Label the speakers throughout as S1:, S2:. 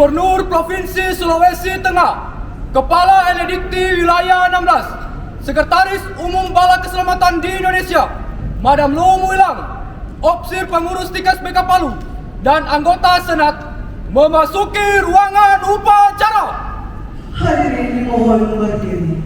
S1: Gubernur Provinsi Sulawesi Tengah, Kepala LDIKT Wilayah 16, Sekretaris Umum Bala Keselamatan di Indonesia, Madam Lu Muilang, Opsir Pengurus Tikas BK Palu, dan anggota Senat memasuki ruangan upacara.
S2: Hadirin dimohon berdiri.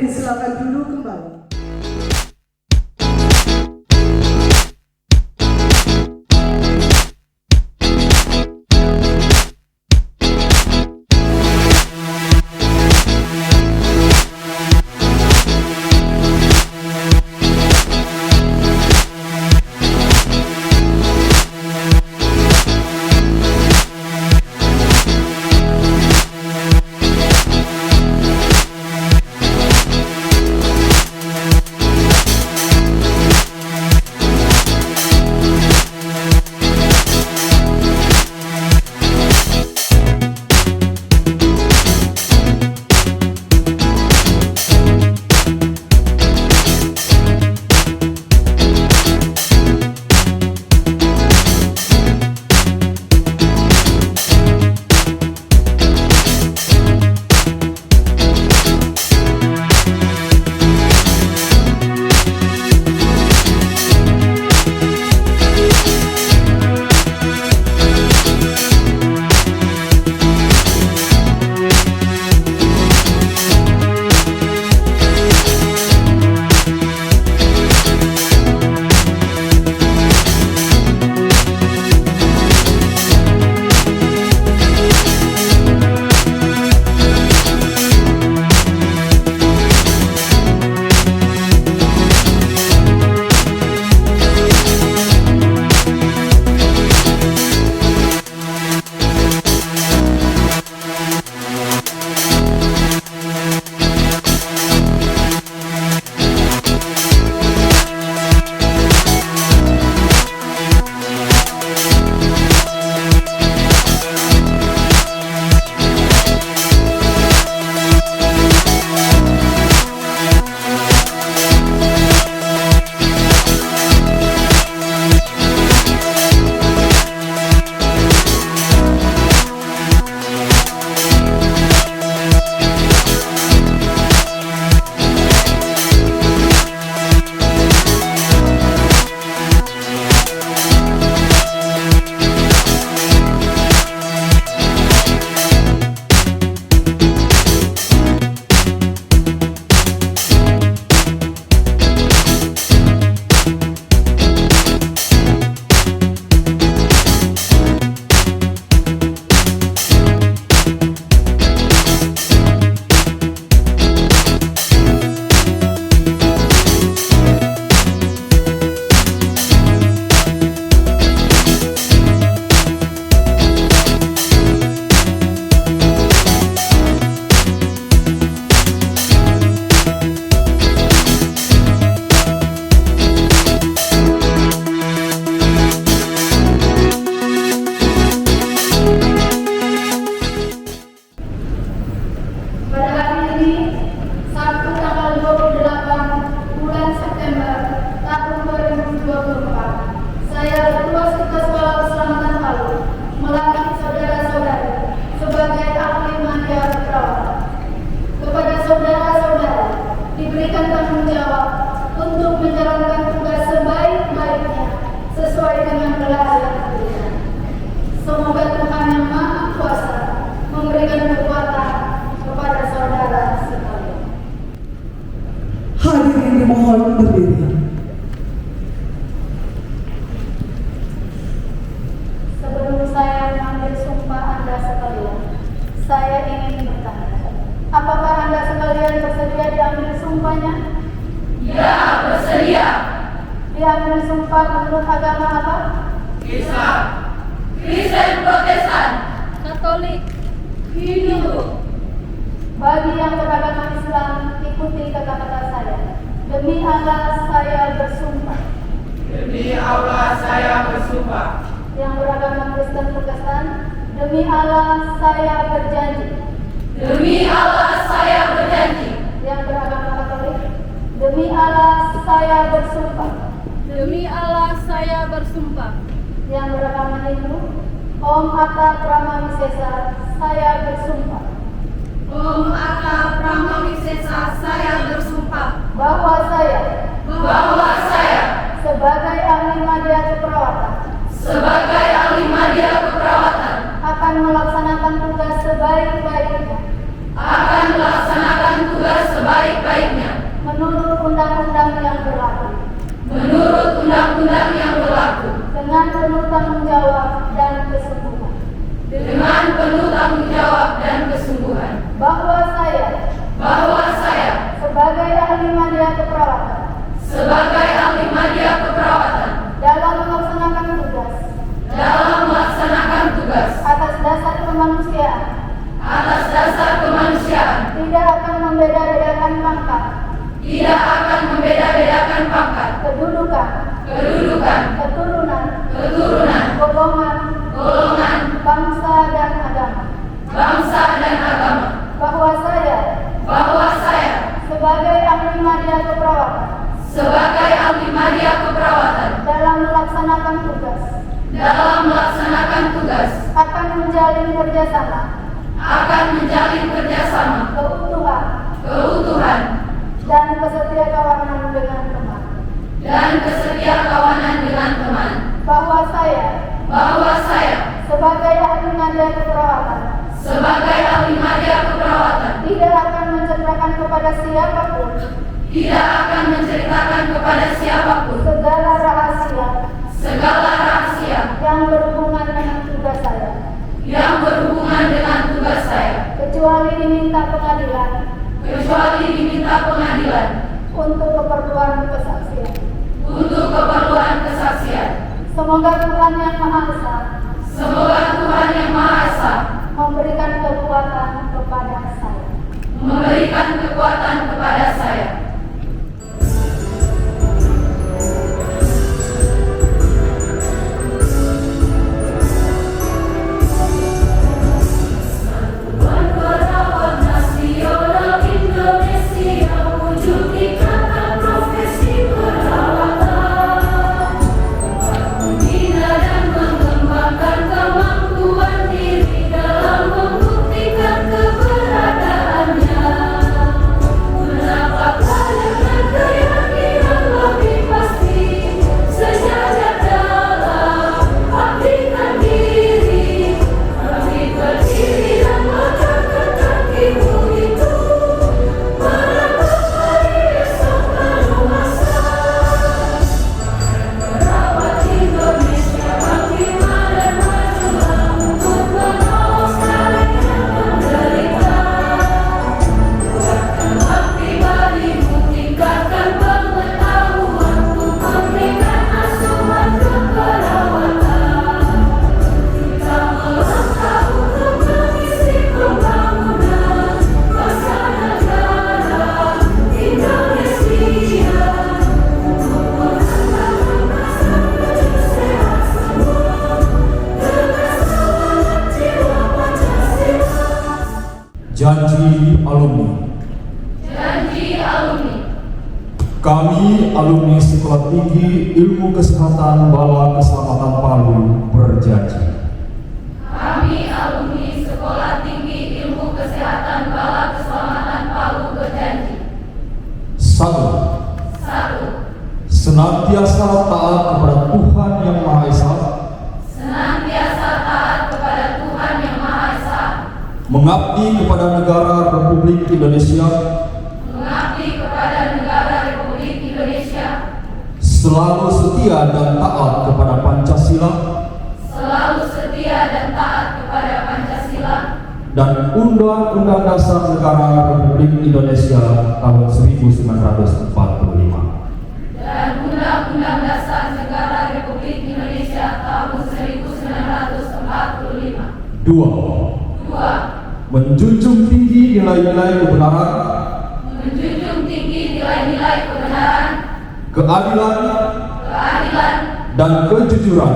S2: silakan duduk kembali.
S3: Mohon berdiri.
S4: Sebelum saya mengambil sumpah Anda sekalian, saya ingin bertanya, apakah Anda sekalian bersedia diambil sumpahnya?
S5: Ya, bersedia.
S4: Diambil sumpah menurut agama apa?
S5: Islam, Kristen, Protestan,
S4: Katolik,
S5: Hindu.
S4: Bagi yang beragama Islam, ikuti kata-kata saya. Demi Allah saya bersumpah.
S5: Demi Allah saya bersumpah.
S4: Yang beragama Kristen Protestan, demi Allah saya berjanji.
S5: Demi Allah saya berjanji.
S4: Yang beragama Katolik, demi Allah saya bersumpah.
S6: Demi Allah saya bersumpah.
S4: Yang beragama Hindu, Om Atta Brahmawisesa, saya bersumpah.
S6: Om Atta Brahmawisesa, saya bersumpah
S4: Bahwa saya sebagai ahli media keperawatan
S5: sebagai ahli media keperawatan
S4: akan melaksanakan tugas sebaik-baiknya
S5: akan melaksanakan tugas sebaik-baiknya
S4: menurut undang-undang yang berlaku,
S5: menurut undang-undang yang berlaku,
S4: dengan penuh tanggung jawab dan kesungguhan,
S5: dengan penuh tanggung jawab dan kesungguhan,
S4: bahwa saya sebagai ahli media keperawatan
S5: sebagai ahli media keperawatan
S4: dalam melaksanakan tugas atas dasar kemanusiaan tidak akan membeda-bedakan pangkat, kedudukan, keturunan, golongan, bangsa dan agama, bahwa saya sebagai ahli media keperawatan dalam melaksanakan tugas akan menjalin kerjasama keutuhan dan kesetiakawanan dengan teman, bahwa saya sebagai ahli media keperawatan tidak akan menceritakan kepada siapapun segala rahasia yang berhubungan dengan tugas saya, kecuali diminta pengadilan untuk keperluan kesaksian. Semoga Tuhan Yang Maha Esa memberikan kekuatan kepada saya.
S7: Janji alumni. Kami alumni Sekolah Tinggi Ilmu Kesehatan Bala Keselamatan Palu berjanji.
S5: Kami alumni Sekolah Tinggi Ilmu Kesehatan Bala Keselamatan Palu berjanji.
S7: 1. Senantiasa taat kepada Tuhan Yang Maha Esa. Mengabdi kepada negara Republik Indonesia. Selalu setia dan taat kepada Pancasila. Dan Undang-Undang Dasar Negara Republik Indonesia tahun 1945.
S5: Dan Undang-Undang Dasar Negara Republik Indonesia tahun 1945.
S7: 2. Menjunjung tinggi nilai-nilai kebenaran, keadilan, dan kejujuran,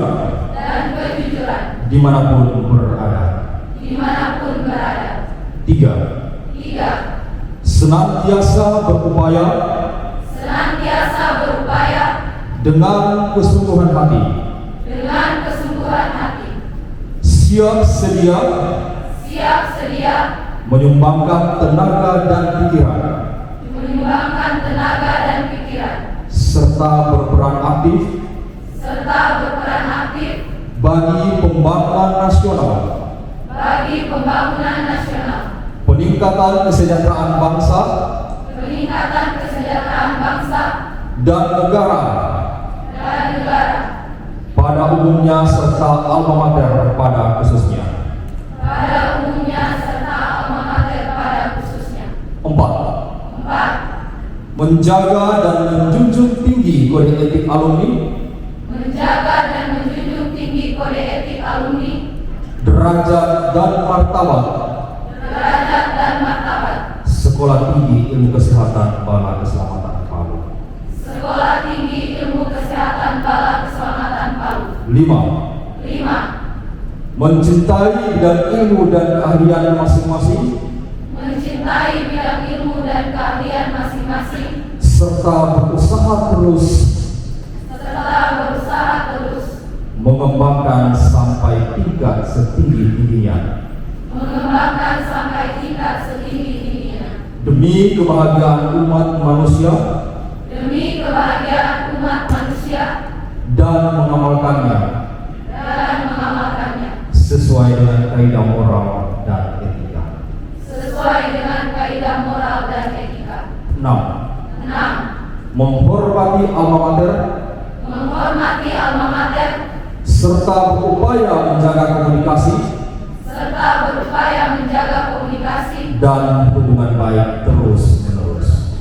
S7: dimanapun berada. 3. Senantiasa berupaya dengan kesungguhan hati, siap sedia menyumbangkan tenaga dan pikiran, serta berperan aktif bagi pembangunan nasional, peningkatan kesejahteraan bangsa, dan negara pada umumnya serta alma mater pada khususnya. 4. Menjaga dan menjunjung tinggi kode etik alumni, derajat dan martabat Sekolah Tinggi Ilmu Kesehatan Bala Keselamatan Palu. 5. Mencintai bidang ilmu dan keahlian masing-masing, serta berusaha terus mengembangkan sampai tingkat setinggi-tingginya demi kebahagiaan umat manusia dan mengamalkannya sesuai dengan kaidah moral dan etika. 6. Menghormati alma mater serta berupaya menjaga komunikasi dan hubungan baik terus menerus.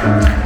S1: Thank you.